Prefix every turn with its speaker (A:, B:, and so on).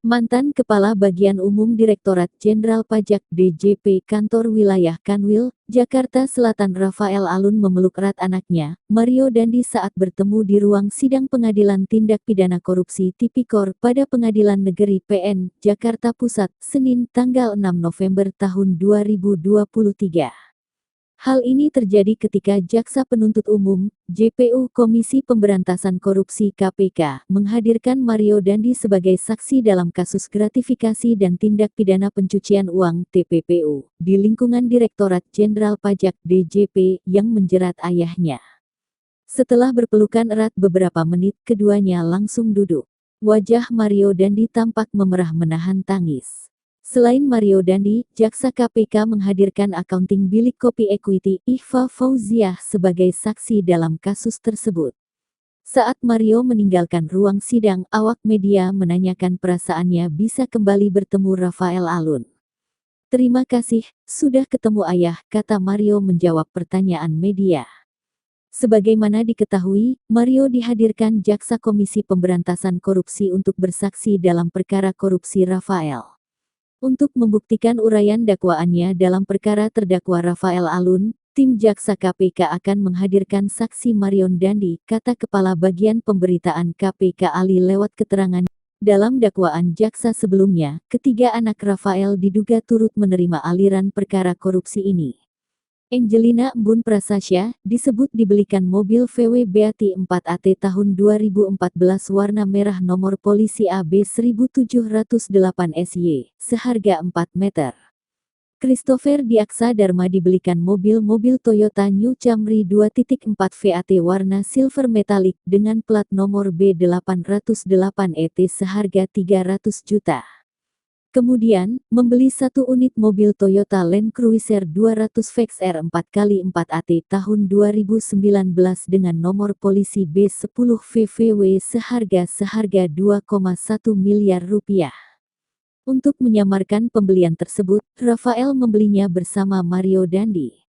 A: Mantan Kepala Bagian Umum Direktorat Jenderal Pajak (DJP) Kantor Wilayah Kanwil, Jakarta Selatan Rafael Alun memeluk erat anaknya, Mario Dandi saat bertemu di ruang sidang Pengadilan Tindak Pidana Korupsi Tipikor pada Pengadilan Negeri PN, Jakarta Pusat, Senin tanggal 6 November tahun 2023. Hal ini terjadi ketika Jaksa Penuntut Umum, JPU Komisi Pemberantasan Korupsi KPK, menghadirkan Mario Dandi sebagai saksi dalam kasus gratifikasi dan tindak pidana pencucian uang (TPPU) di lingkungan Direktorat Jenderal Pajak (DJP) yang menjerat ayahnya. Setelah berpelukan erat beberapa menit, keduanya langsung duduk. Wajah Mario Dandi tampak memerah menahan tangis. Selain Mario Dandi, Jaksa KPK menghadirkan akunting bilik kopi Equity, Ikhfa Fauziah sebagai saksi dalam kasus tersebut. Saat Mario meninggalkan ruang sidang, awak media menanyakan perasaannya bisa kembali bertemu Rafael Alun. "Terima kasih, sudah ketemu ayah," kata Mario menjawab pertanyaan media. Sebagaimana diketahui, Mario dihadirkan Jaksa Komisi Pemberantasan Korupsi untuk bersaksi dalam perkara korupsi Rafael. Untuk membuktikan uraian dakwaannya dalam perkara terdakwa Rafael Alun, tim Jaksa KPK akan menghadirkan saksi Mario Dandi, kata Kepala Bagian Pemberitaan KPK Ali lewat keterangan. Dalam dakwaan jaksa sebelumnya, ketiga anak Rafael diduga turut menerima aliran perkara korupsi ini. Angelina Embun Prasasya, disebut dibelikan mobil VW Beati 4AT tahun 2014 warna merah nomor polisi AB 1708 SY, seharga 4 meter. Christopher Diaksa Dharma dibelikan mobil Toyota New Camry 2.4 VAT warna silver metallic dengan plat nomor B808ET seharga 300 juta. Kemudian, membeli satu unit mobil Toyota Land Cruiser 200 VXR 4x4AT tahun 2019 dengan nomor polisi B10 VVW seharga 2,1 miliar rupiah. Untuk menyamarkan pembelian tersebut, Rafael membelinya bersama Mario Dandi.